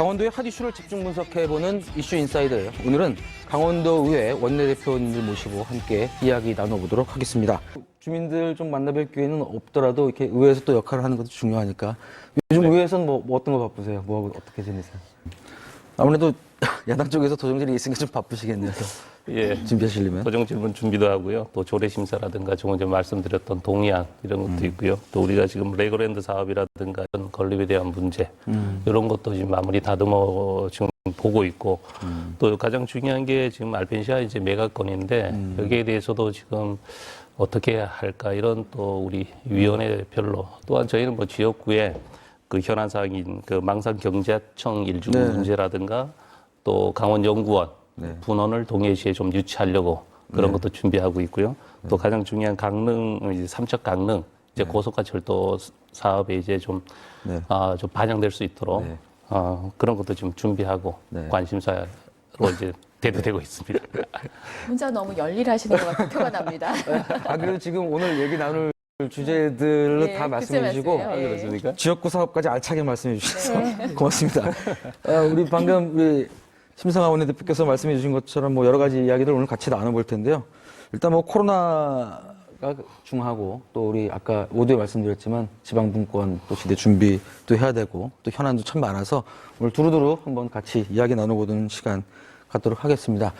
강원도의 핫 이슈를 집중 분석해보는 이슈 인사이드예요. 오늘은 강원도의회 원내대표님들 모시고 함께 이야기 나눠보도록 하겠습니다. 주민들 좀 만나뵐 기회는 없더라도 이렇게 의회에서 또 역할을 하는 것도 중요하니까 요즘 의회에서는 뭐 어떤 거 바쁘세요? 뭐하고 어떻게 지내세요? 아무래도 야당 쪽에서 도정질이 있으니까 좀 바쁘시겠네요. 예, 준비하시려면. 도정 질문 준비도 하고요. 또 조례 심사라든가 조금 전에 말씀드렸던 동의안 이런 것도 있고요. 또 우리가 지금 레고랜드 사업이라든가 이런 건립에 대한 문제 이런 것도 지금 마무리 다듬어 지금 보고 있고 또 가장 중요한 게 지금 알펜시아 이제 매각건인데 여기에 대해서도 지금 어떻게 할까 이런 또 우리 위원회별로 또한 저희는 뭐 지역구에 그 현안 사항인 그 망상 경제청 일주구 문제라든가 또 강원연구원 분원을 동해시에 좀 유치하려고 그런 것도 준비하고 있고요. 또 가장 중요한 강릉 이제 삼척 강릉 이제 고속화 철도 사업에 이제 좀 좀 반영될 수 있도록 그런 것도 좀 준비하고 관심사로 이제 대두되고 있습니다. 혼자 너무 열일하시는 것 같은 표가 납니다. 아, 그래도 지금 오늘 얘기 나눌 주제들을 다 말씀해 주시고 그렇습니까? 지역구 사업까지 알차게 말씀해 주셔서 고맙습니다. 우리 방금 우리 심상아 원내대표께서 말씀해 주신 것처럼 뭐 여러 가지 이야기들 오늘 같이 나눠볼 텐데요. 일단 뭐 코로나가 중하고 또 우리 아까 모두에 말씀드렸지만 지방분권 또 시대 준비도 해야 되고 또 현안도 참 많아서 오늘 두루두루 한번 같이 이야기 나눠보는 시간 갖도록 하겠습니다.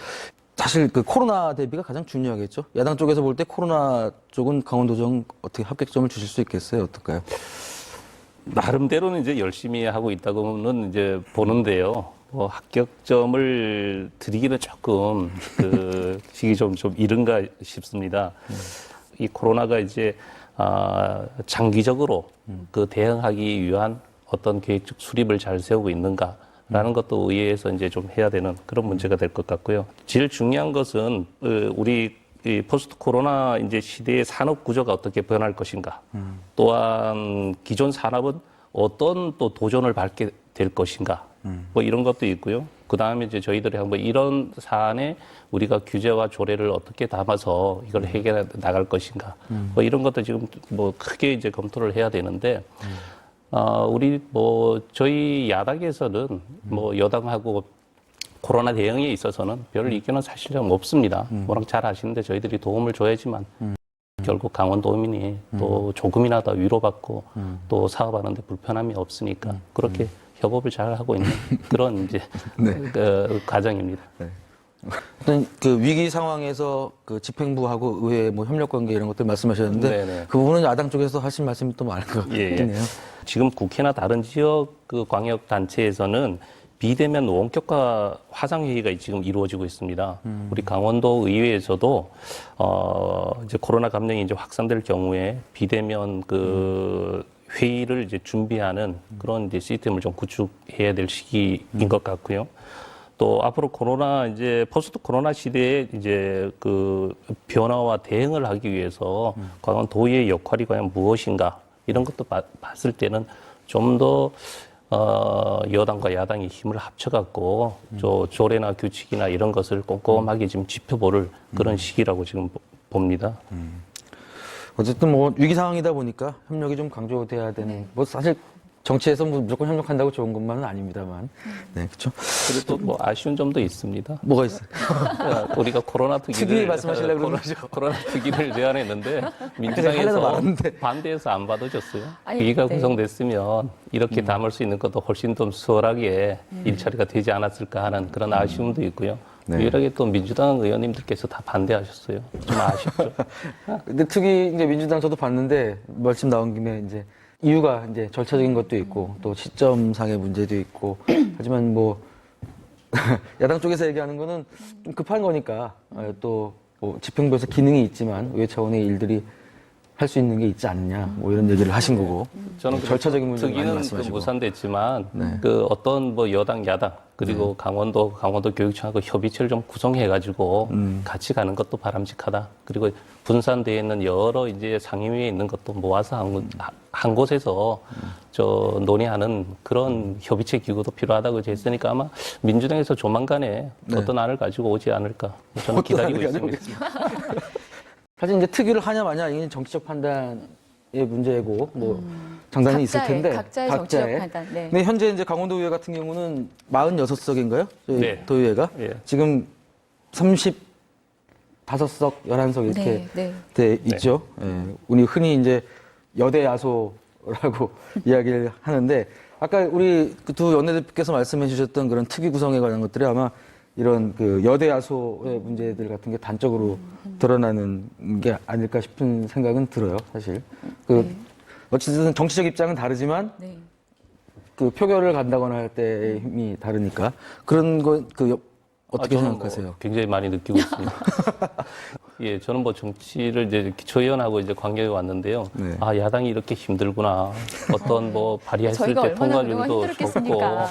사실 그 코로나 대비가 가장 중요하겠죠. 야당 쪽에서 볼 때 코로나 쪽은 강원도정 어떻게 합격점을 주실 수 있겠어요? 어떨까요? 나름대로는 이제 열심히 하고 있다고는 이제 보는데요. 뭐 합격점을 드리기는 조금 그 시기 좀 이른가 싶습니다. 이 코로나가 이제 장기적으로 그 대응하기 위한 어떤 계획적 수립을 잘 세우고 있는가라는 것도 의회에서 이제 좀 해야 되는 그런 문제가 될 것 같고요. 제일 중요한 것은 우리 이 포스트 코로나 이제 시대의 산업 구조가 어떻게 변할 것인가. 또한 기존 산업은 어떤 또 도전을 밟게 될 것인가. 뭐 이런 것도 있고요. 그 다음에 이제 저희들이 한번 이런 사안에 우리가 규제와 조례를 어떻게 담아서 이걸 해결해 나갈 것인가. 뭐 이런 것도 지금 뭐 크게 이제 검토를 해야 되는데, 우리 뭐 저희 야당에서는 뭐 여당하고 코로나 대응에 있어서는 별 의견은 사실 좀 없습니다. 워낙 잘 아시는데 저희들이 도움을 줘야지만 결국 강원도민이 또 조금이나 더 위로받고 또 사업하는데 불편함이 없으니까 그렇게 협업을 잘 하고 있는 그런 이제 그 과정입니다. 어떤 그 위기 상황에서 그 집행부하고 의회 뭐 협력 관계 이런 것들 말씀하셨는데 그 부분은 야당 쪽에서 하신 말씀이 또 많을 것 같네요. 지금 국회나 다른 지역 그 광역 단체에서는 비대면 원격화 화상회의가 지금 이루어지고 있습니다. 우리 강원도 의회에서도 이제 코로나 감염이 이제 확산될 경우에 비대면 그 회의를 이제 준비하는 그런 이제 시스템을 좀 구축해야 될 시기인 것 같고요. 또 앞으로 코로나 이제 포스트 코로나 시대에 이제 그 변화와 대응을 하기 위해서 강원도의 역할이 과연 무엇인가 이런 것도 봤을 때는 좀 더 여당과 야당이 힘을 합쳐갖고 조례나 규칙이나 이런 것을 꼼꼼하게 지금 짚어볼 그런 시기라고 지금 봅니다. 어쨌든 뭐 위기 상황이다 보니까 협력이 좀 강조돼야 되는 뭐 사실 정치에서 뭐 무조건 협력한다고 좋은 것만은 아닙니다만 그렇죠. 그리고 또 뭐 아쉬운 점도 있습니다. 뭐가 있어요? 우리가 코로나 특위를 말씀하시려고 그러는 거죠? 코로나 특위를 제안했는데 민주당에서 반대해서 안 받아줬어요. 특위가 구성됐으면 이렇게 담을 수 있는 것도 훨씬 더 수월하게 일처리가 되지 않았을까 하는 그런 아쉬움도 있고요. 유일하게 또 민주당 의원님들께서 다 반대하셨어요. 좀 아쉽죠. 근데 특히 이제 민주당 저도 봤는데 말씀 나온 김에 이제 이유가 이제 절차적인 것도 있고 또 시점상의 문제도 있고 하지만 뭐 야당 쪽에서 얘기하는 거는 좀 급한 거니까 또 뭐 집행부에서 기능이 있지만 외 차원의 일들이 할 수 있는 게 있지 않느냐 뭐 이런 얘기를 하신 거고 저는 절차적인 문제 많이 특위는 말씀하시고 무산됐지만 그 어떤 뭐 여당 야당 그리고 강원도 교육청하고 협의체를 좀 구성해가지고 같이 가는 것도 바람직하다. 그리고 분산되어 있는 여러 이제 상임위에 있는 것도 모아서 한 곳에서 논의하는 그런 협의체 기구도 필요하다고 했으니까 아마 민주당에서 조만간에 어떤 안을 가지고 오지 않을까 저는 기다리고 있습니다. 사실 이제 특위를 하냐 마냐 이게 정치적 판단일 문제고 뭐 장단이 있을 텐데 각자의 정치적 판단. 네. 근데 현재 이제 강원도의회 같은 경우는 46석인가요? 저희 네. 도의회가 예. 지금 35석, 11석 이렇게 네, 네. 돼 있죠. 예. 우리 흔히 이제 여대 야소라고 이야기를 하는데 아까 우리 그 두 원내대표께서 말씀해 주셨던 그런 특위 구성에 관한 것들이 아마 이런 그 여대 야소의 문제들 같은 게 단적으로 드러나는 게 아닐까 싶은 생각은 들어요, 사실. 그 네. 어쨌든 정치적 입장은 다르지만 네. 그 표결을 간다거나 할 때의 힘이 다르니까 그런 거 어떻게 저는 생각하세요? 뭐 굉장히 많이 느끼고 있습니다. 예, 저는 뭐 정치를 이제 기초의원하고 이제 관계에 왔는데요. 네. 아, 야당이 이렇게 힘들구나. 어떤 뭐 발의했을 저희가 때 얼마나 그동안 통과율도 적고 힘들었겠습니까?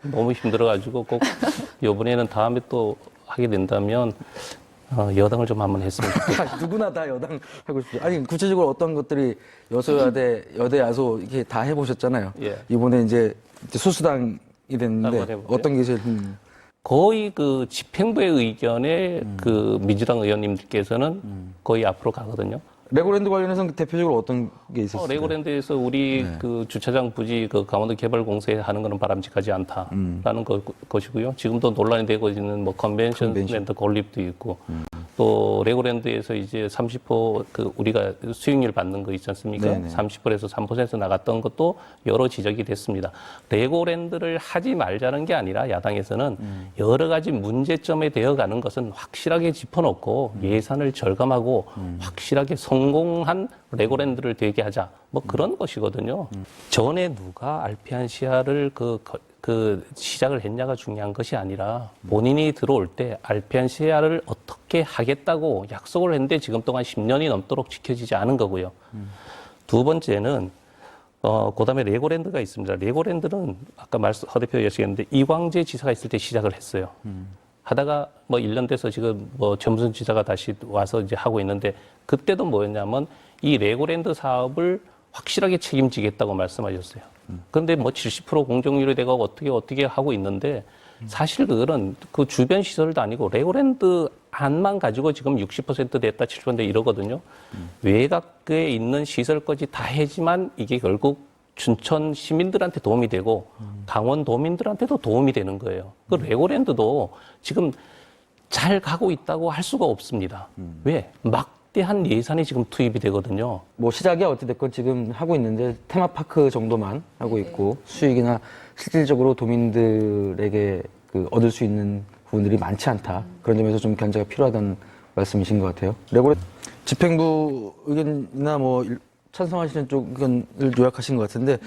너무 힘들어가지고 꼭 이번에는 다음에 또 하게 된다면 여당을 좀 한번 했으면 좋겠다. 누구나 다 여당 하고 싶죠. 아니 구체적으로 어떤 것들이 여소야대, 여대 야소 이렇게 다 해보셨잖아요. 예. 이번에 이제 수수당이 됐는데 한번 해볼까요? 어떤 게 제일 거의 그 집행부의 의견에 그 민주당 의원님들께서는 거의 앞으로 가거든요. 레고랜드 관련해서는 대표적으로 어떤 게 있었어요? 레고랜드에서 우리 그 주차장 부지 그 강원도 개발공사에 하는 거는 바람직하지 않다라는 것이고요. 지금도 논란이 되고 있는 뭐 컨벤션 랜드 건립도 있고 또 레고랜드에서 이제 30% 우리가 수익률 받는 거 있지 않습니까? 네네. 30%에서 3% 나갔던 것도 여러 지적이 됐습니다. 레고랜드를 하지 말자는 게 아니라 야당에서는 여러 가지 문제점에 되어가는 것은 확실하게 짚어놓고 예산을 절감하고 확실하게 성공한 레고랜드를 되게 하자. 뭐 그런 것이거든요. 전에 누가 알피안 시야를 그 시작을 했냐가 중요한 것이 아니라 본인이 들어올 때 알피안 시야를 어떻게 하겠다고 약속을 했는데 지금 동안 10년이 넘도록 지켜지지 않은 거고요. 두 번째는 그다음에 레고랜드가 있습니다. 레고랜드는 아까 허 대표 얘기하셨는데 이광재 지사가 있을 때 시작을 했어요. 하다가 뭐 1년 돼서 지금 뭐 전무선 지사가 다시 와서 이제 하고 있는데 그때도 뭐였냐면 이 레고랜드 사업을 확실하게 책임지겠다고 말씀하셨어요. 그런데 뭐 70% 공정률이 되고 어떻게 하고 있는데 사실 그거는 그 주변 시설도 아니고 레고랜드 안만 가지고 지금 60% 됐다 70% 이러거든요. 외곽에 있는 시설까지 다 해지만 이게 결국 춘천 시민들한테 도움이 되고 강원 도민들한테도 도움이 되는 거예요. 그 레고랜드도 지금 잘 가고 있다고 할 수가 없습니다. 왜? 막대한 예산이 지금 투입이 되거든요. 뭐 시작이 어찌됐건 지금 하고 있는데 테마파크 정도만 하고 있고 수익이나 실질적으로 도민들에게 그 얻을 수 있는 부분들이 많지 않다. 그런 점에서 좀 견제가 필요하다는 말씀이신 것 같아요. 레고랜드 집행부 의견이나 뭐 찬성하시는 쪽 의견을 요약하신 것 같은데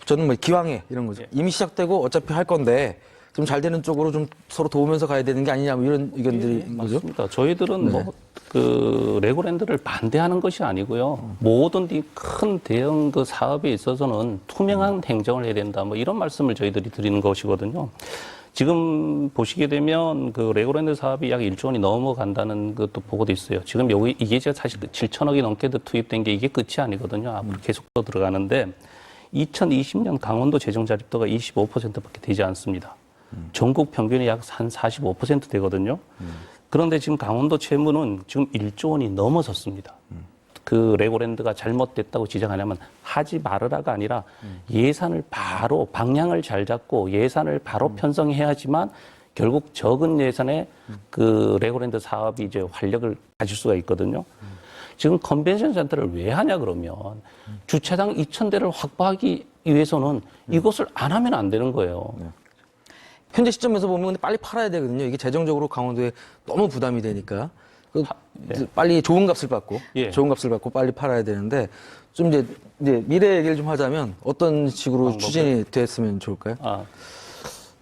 저는 뭐 기왕에 이런 거죠. 이미 시작되고 어차피 할 건데 좀 잘 되는 쪽으로 좀 서로 도우면서 가야 되는 게 아니냐 뭐 이런 의견들인 거죠. 맞습니다. 저희들은 뭐 그 레고랜드를 반대하는 것이 아니고요. 모든 이 큰 대형 그 사업에 있어서는 투명한 행정을 해야 된다. 뭐 이런 말씀을 저희들이 드리는 것이거든요. 지금 보시게 되면 그 레고랜드 사업이 약 1조 원이 넘어간다는 것도 보고도 있어요. 지금 여기 이게 사실 7천억이 넘게 투입된 게 이게 끝이 아니거든요. 앞으로 계속 더 들어가는데 2020년 강원도 재정 자립도가 25%밖에 되지 않습니다. 전국 평균이 약 한 45% 되거든요. 그런데 지금 강원도 채무는 지금 1조 원이 넘어섰습니다. 그 레고랜드가 잘못됐다고 지적하냐면 하지 말으라가 아니라 예산을 바로 방향을 잘 잡고 예산을 바로 편성해야지만 결국 적은 예산에 그 레고랜드 사업이 이제 활력을 가질 수가 있거든요. 지금 컨벤션 센터를 왜 하냐 그러면 주차장 2,000대를 확보하기 위해서는 이것을 안 하면 안 되는 거예요. 현재 시점에서 보면 근데 빨리 팔아야 되거든요. 이게 재정적으로 강원도에 너무 부담이 되니까 빨리 좋은 값을 받고 예. 좋은 값을 받고 빨리 팔아야 되는데 좀 이제 미래 얘기를 좀 하자면 어떤 식으로 추진이 됐으면 좋을까요?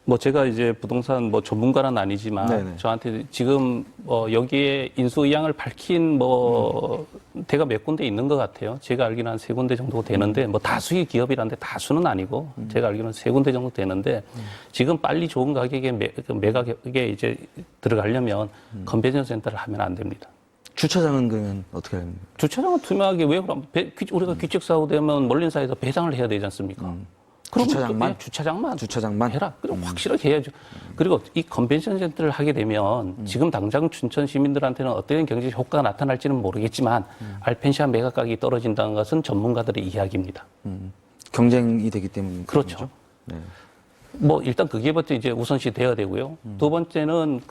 뭐 제가 이제 부동산 뭐 전문가는 아니지만 네네. 저한테 지금 여기에 인수의향을 밝힌 뭐 대가 몇 군데 있는 것 같아요. 제가 알기로는 한 3군데 정도 되는데 뭐 다수의 기업이란데 다수는 아니고 제가 알기로는 3군데 정도 되는데 지금 빨리 좋은 가격에 매각에 이제 들어가려면 컨벤션 센터를 하면 안 됩니다. 주차장은 그러면 어떻게 해야 됩니까? 주차장은 투명하게 왜 그럼 우리가 규칙 사고 되면 몰린사에서 배상을 해야 되지 않습니까? 그럼 주차장만? 주차장만 해라. 그럼 확실하게 해야죠. 그리고 이 컨벤션 센터를 하게 되면 지금 당장 춘천 시민들한테는 어떤 경제 효과가 나타날지는 모르겠지만 알펜시아 매각 가격이 떨어진다는 것은 전문가들의 이야기입니다. 경쟁이 되기 때문에. 그렇죠. 네. 뭐 일단 그게부터 이제 우선시 돼야 되고요. 두 번째는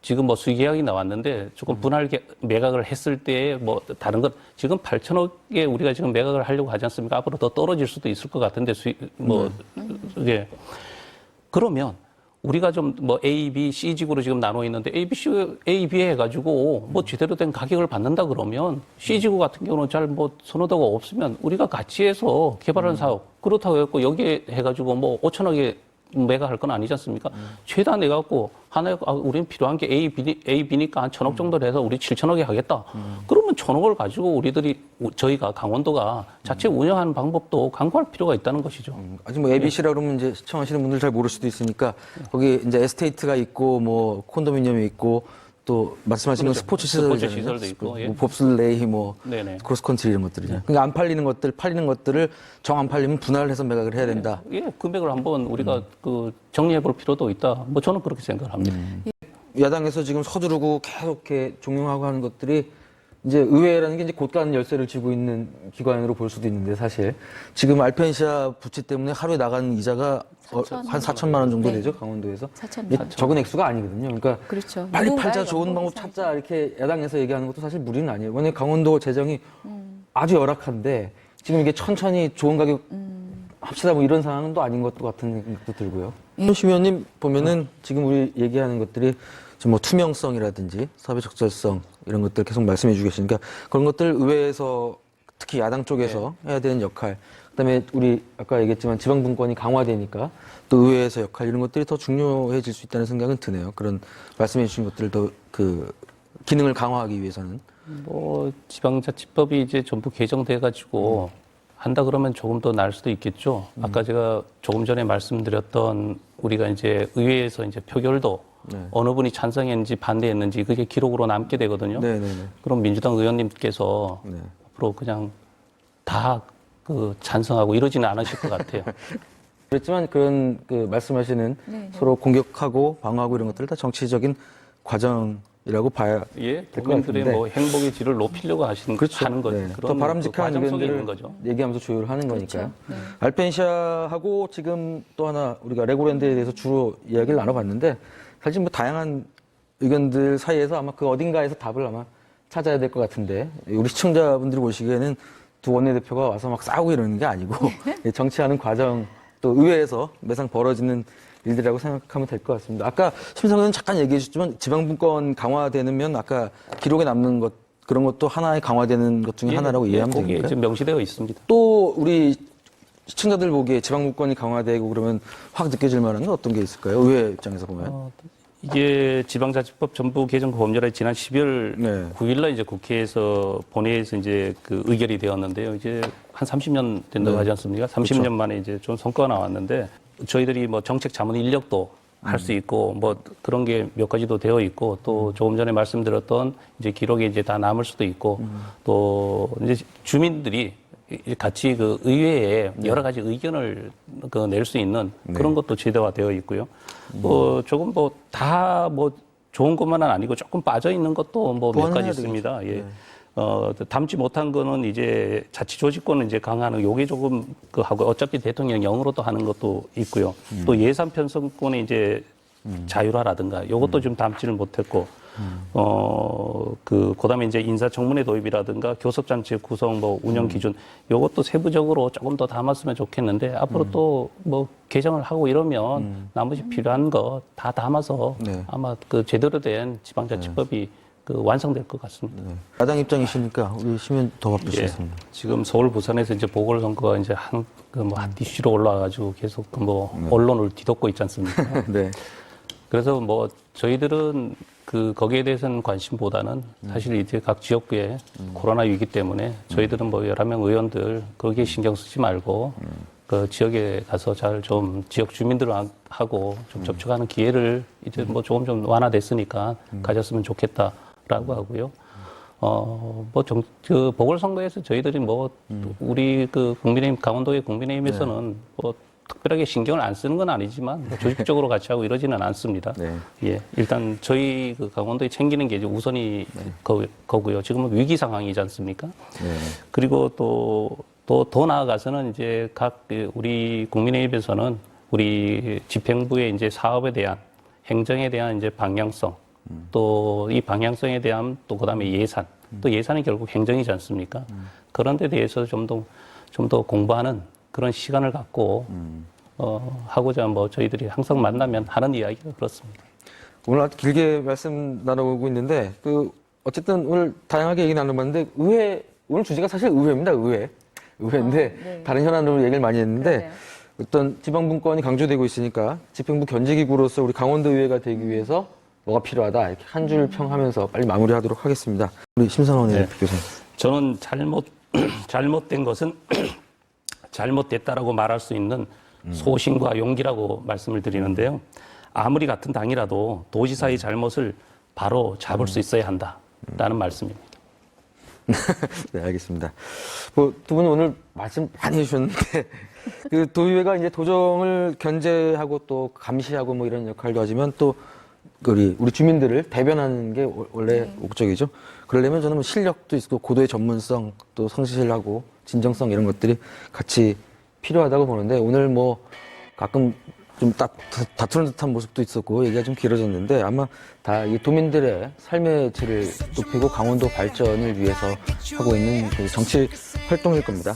지금 뭐 수의계약이 나왔는데 조금 분할 매각을 했을 때 뭐 다른 것 지금 8천억에 우리가 지금 매각을 하려고 하지 않습니까? 앞으로 더 떨어질 수도 있을 것 같은데 이게 그러면 우리가 좀 뭐 A, B, C 지구로 지금 나눠 있는데 A, B 해가지고 뭐 제대로 된 가격을 받는다 그러면 C 지구 같은 경우는 잘 뭐 선호도가 없으면 우리가 같이 해서 개발하는 사업 그렇다고 해갖고 여기에 해가지고 뭐 5천억에 매각할 건 아니지 않습니까? 최대한 내갖고 하나에 우리는 필요한 게 A, B니까 한 1,000억 정도를 해서 우리 7천억에 하겠다. 그러면 1,000억을 가지고 저희가 강원도가 자체 운영하는 방법도 강구할 필요가 있다는 것이죠. 아직 뭐 ABC라 그러면 이제 시청하시는 분들 잘 모를 수도 있으니까 거기 이제 에스테이트가 있고 뭐 콘도미니엄이 있고 또 말씀하신 건 그렇죠. 스포츠 스포츠 시설이잖아요. 시설도 있고, 예. 뭐 봅슬레이 뭐 네네. 크로스컨트리 이런 것들이죠. 그러니까 안 팔리는 것들, 팔리는 것들을 정 안 팔리면 분할을 해서 매각을 해야 된다. 예, 금액을 한번 우리가 정리해 볼 필요도 있다. 뭐 저는 그렇게 생각을 합니다. 야당에서 지금 서두르고 계속 이렇게 종용하고 하는 것들이 이제 의회라는 게 이제 곧가는 열쇠를 쥐고 있는 기관으로 볼 수도 있는데 사실 지금 알펜시아 부채 때문에 하루에 나가는 이자가 한 4천만 원 정도 네. 되죠, 강원도에서. 4천만 이게 적은 액수가 아니거든요. 그러니까 그렇죠. 빨리 누군가의 팔자, 좋은 연봉 방법 이상. 찾자 이렇게 야당에서 얘기하는 것도 사실 무리는 아니에요. 왜냐하면 강원도 재정이 아주 열악한데 지금 이게 천천히 좋은 가격 합시다 뭐 이런 상황은 또 아닌 것도 같은 생각도 들고요. 심 의원님 보면은 지금 우리 얘기하는 것들이 지금 뭐 투명성이라든지 사업의 적절성 이런 것들 계속 말씀해 주고 계시니까 그런 것들 의회에서 특히 야당 쪽에서 해야 되는 역할, 그다음에 우리 아까 얘기했지만 지방분권이 강화되니까 또 의회에서 역할 이런 것들이 더 중요해질 수 있다는 생각은 드네요. 그런 말씀해 주신 것들을 더 기능을 강화하기 위해서는. 뭐 지방자치법이 이제 전부 개정돼 가지고 한다 그러면 조금 더 나을 수도 있겠죠. 아까 제가 조금 전에 말씀드렸던 우리가 이제 의회에서 이제 표결도 어느 분이 찬성했는지 반대했는지 그게 기록으로 남게 되거든요. 네네네. 그럼 민주당 의원님께서 네. 앞으로 그냥 다 찬성하고 이러지는 않으실 것 같아요. 그렇지만 그런 말씀하시는 네. 서로 공격하고 방어하고 이런 것들 다 정치적인 과정이라고 봐야 예, 될 것 국민들의 같은데. 뭐 행복의 질을 높이려고 하는 거죠. 네. 그런 더 바람직한 과정 속에 있는 의견들을 거죠. 얘기하면서 조율하는 거니까요. 네. 알펜시아하고 지금 또 하나 우리가 레고랜드에 대해서 주로 이야기를 나눠봤는데 사실 뭐 다양한 의견들 사이에서 아마 그 어딘가에서 답을 아마 찾아야 될 것 같은데 우리 시청자분들이 보시기에는 두 원내대표가 와서 막 싸우고 이러는 게 아니고 정치하는 과정 또 의회에서 매상 벌어지는 일들이라고 생각하면 될 것 같습니다. 아까 심상 의원 잠깐 얘기해 주셨지만 지방분권 강화되면 아까 기록에 남는 것 그런 것도 하나의 강화되는 것 중에 하나라고 이해하면 거기에 됩니까? 지금 명시되어 있습니다. 또 우리 시청자들 보기에 지방분권이 강화되고 그러면 확 느껴질 만한 건 어떤 게 있을까요? 의회 입장에서 보면. 이게 지방자치법 전부 개정 법률에 지난 12월 네. 9일날 이제 국회에서 본회의에서 이제 의결이 되었는데요. 이제 한 30년 된다고 하지 않습니까? 30년 만에 이제 좀 성과가 나왔는데 저희들이 뭐 정책 자문 인력도 할 수 있고 뭐 그런 게 몇 가지도 되어 있고 또 조금 전에 말씀드렸던 이제 기록에 이제 다 남을 수도 있고 또 이제 주민들이 같이 의회에 여러 가지 의견을 낼 수 있는 그런 것도 제도화되어 있고요. 조금 다 좋은 것만은 아니고 조금 빠져 있는 것도 몇 가지 보완해야 있습니다. 예. 담지 못한 거는 이제 자치조직권은 이제 강화하는 요게 조금 하고 어차피 대통령 영으로도 하는 것도 있고요. 또 예산 편성권의 이제 자율화라든가 요것도 좀 담지를 못했고 그다음에 이제 인사청문회 도입이라든가 교섭단체 구성 운영 기준 요것도 세부적으로 조금 더 담았으면 좋겠는데 앞으로 또 개정을 하고 이러면 나머지 필요한 거 다 담아서 네. 아마 제대로 된 지방자치법이 완성될 것 같습니다. 네. 야당 입장이시니까 우리 시면 더 바쁘시겠습니다. 지금 서울, 부산에서 이제 보궐선거가 이제 한 이슈로 올라와가지고 계속 언론을 뒤덮고 있지 않습니까? 네. 그래서 저희들은 거기에 대해서는 관심보다는 사실 이제 각 지역구에 코로나 위기 때문에 저희들은 11명 의원들 거기에 신경 쓰지 말고 그 지역에 가서 잘 좀 지역 주민들하고 좀 접촉하는 기회를 이제 조금 좀 완화됐으니까 가졌으면 좋겠다라고 하고요. 보궐선거에서 저희들이 우리 국민의힘, 강원도의 국민의힘에서는 특별하게 신경을 안 쓰는 건 아니지만 조직적으로 같이 하고 이러지는 않습니다. 네. 예, 일단 저희 그 강원도에 챙기는 게 이제 우선이 거고요. 지금은 위기 상황이지 않습니까? 네. 그리고 또 더 나아가서는 이제 각 우리 국민의힘에서는 우리 집행부의 이제 사업에 대한 행정에 대한 이제 방향성, 또 이 방향성에 대한 또 그다음에 예산, 또 예산이 결국 행정이지 않습니까? 그런 데 대해서 좀 더 공부하는 그런 시간을 갖고 하고자 뭐 저희들이 항상 만나면 하는 이야기가 그렇습니다. 오늘 아주 길게 말씀 나누고 있는데 어쨌든 오늘 다양하게 얘기 나눠봤는데 오늘 주제가 사실 의회입니다. 의회인데 네. 다른 현안으로 얘기를 많이 했는데 그러네요. 어떤 지방분권이 강조되고 있으니까 집행부 견제기구로서 우리 강원도의회가 되기 위해서 뭐가 필요하다 이렇게 한 줄 평하면서 빨리 마무리하도록 하겠습니다. 우리 심상원 네. 교수님. 저는 잘못된 것은 잘못됐다라고 말할 수 있는 소신과 용기라고 말씀을 드리는데요. 아무리 같은 당이라도 도지사의 잘못을 바로 잡을 수 있어야 한다라는 말씀입니다. 네, 알겠습니다. 두 분이 오늘 말씀 많이 해주셨는데, 도의회가 이제 도정을 견제하고 또 감시하고 뭐 이런 역할도 하지만 또 우리 주민들을 대변하는 게 원래 목적이죠. 그러려면 저는 뭐 실력도 있고 고도의 전문성 또 성실하고 진정성 이런 것들이 같이 필요하다고 보는데 오늘 뭐 가끔 좀 다투는 듯한 모습도 있었고 얘기가 좀 길어졌는데 아마 다 이 도민들의 삶의 질을 높이고 강원도 발전을 위해서 하고 있는 그 정치 활동일 겁니다.